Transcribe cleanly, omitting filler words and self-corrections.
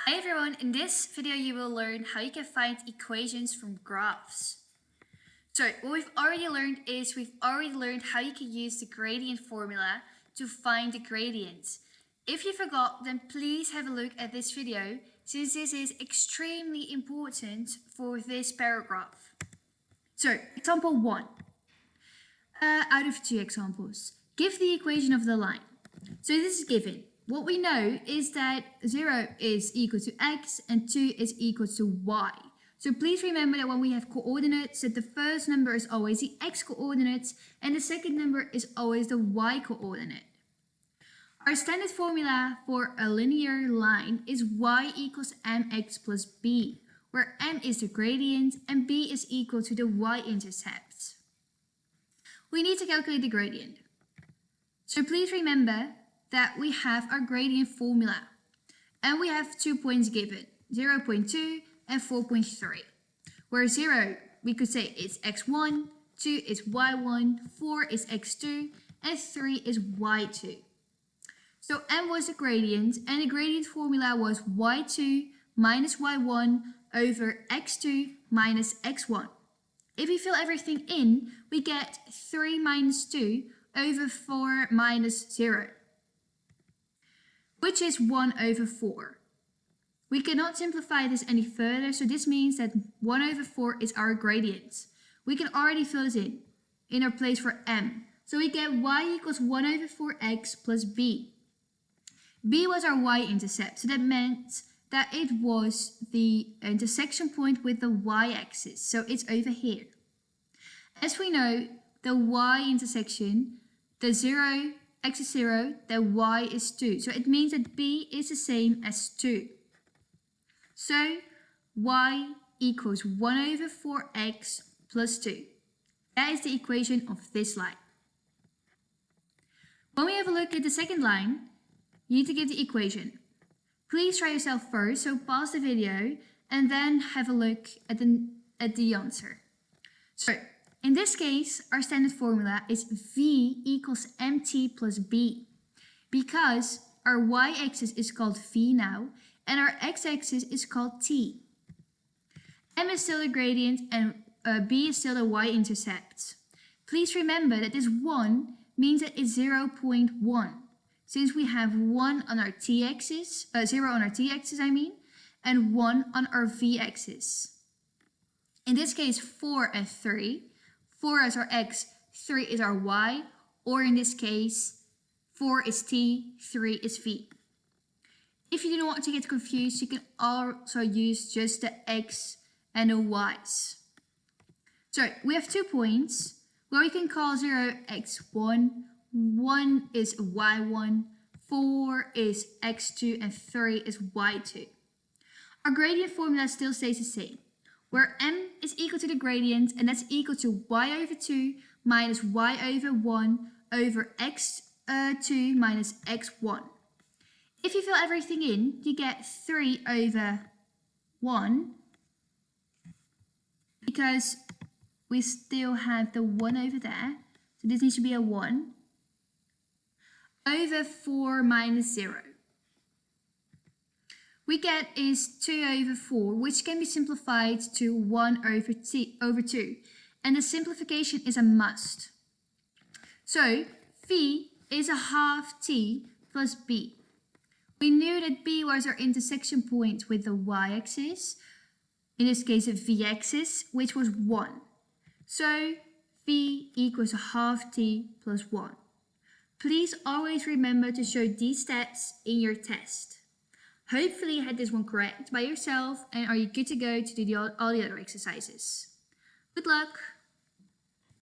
Hi everyone, in this video you will learn how you can find equations from graphs. So what we've already learned is how you can use the gradient formula to find the gradients. If you forgot, then please have a look at this video since this is extremely important for this paragraph. So example 1. Out of 2 examples, give the equation of the line. So this is given. What we know is that 0 is equal to x and 2 is equal to y. So please remember that when we have coordinates, that the first number is always the x coordinates and the second number is always the y coordinate. Our standard formula for a linear line is y equals mx plus b, where m is the gradient and b is equal to the y-intercept. We need to calculate the gradient. So please remember that we have our gradient formula and we have 2 points given, 0.2 and 4.3, where 0 we could say is x1, 2 is y1, 4 is x2 and 3 is y2. So m was the gradient and the gradient formula was y2 minus y1 over x2 minus x1. If we fill everything in, we get 3 minus 2 over 4 minus 0. Which is 1 over 4. We cannot simplify this any further, so this means that 1 over 4 is our gradient. We can already fill this in our place for m. So we get y equals 1 over 4x plus b. B was our y-intercept, so that meant that it was the intersection point with the y-axis, so it's over here. As we know, the y-intersection, the 0, x is 0, then y is 2. So it means that b is the same as 2. So y equals 1 over 4x plus 2. That is the equation of this line. When we have a look at the second line, you need to get the equation. Please try yourself first, so pause the video and then have a look at the answer. So in this case, our standard formula is v equals mt plus b, because our y-axis is called v now, and our x-axis is called t. M is still the gradient and b is still the y-intercept. Please remember that this 1 means that it's 0.1, since we have 1 on our t-axis, 0 on our t-axis and 1 on our v-axis. In this case, 4 and 3. 4 is our x, 3 is our y, or in this case, 4 is t, 3 is v. If you do not want to get confused, you can also use just the x and the y's. So we have 2 points where we can call 0 x1, 1 is y1, 4 is x2, and 3 is y2. Our gradient formula still stays the same, where m is equal to the gradient, and that's equal to y over 2 minus y over 1 over x2 minus x1. If you fill everything in, you get 3 over 1, because we still have the 1 over there, so this needs to be a 1, over 4 minus 0. We get is 2 over 4, which can be simplified to 1 over 2. And the simplification is a must. So, v is a half t plus b. We knew that b was our intersection point with the y-axis, in this case the v-axis, which was 1. So, v equals a half t plus 1. Please always remember to show these steps in your test. Hopefully you had this one correct by yourself and are you good to go to do all the other exercises. Good luck!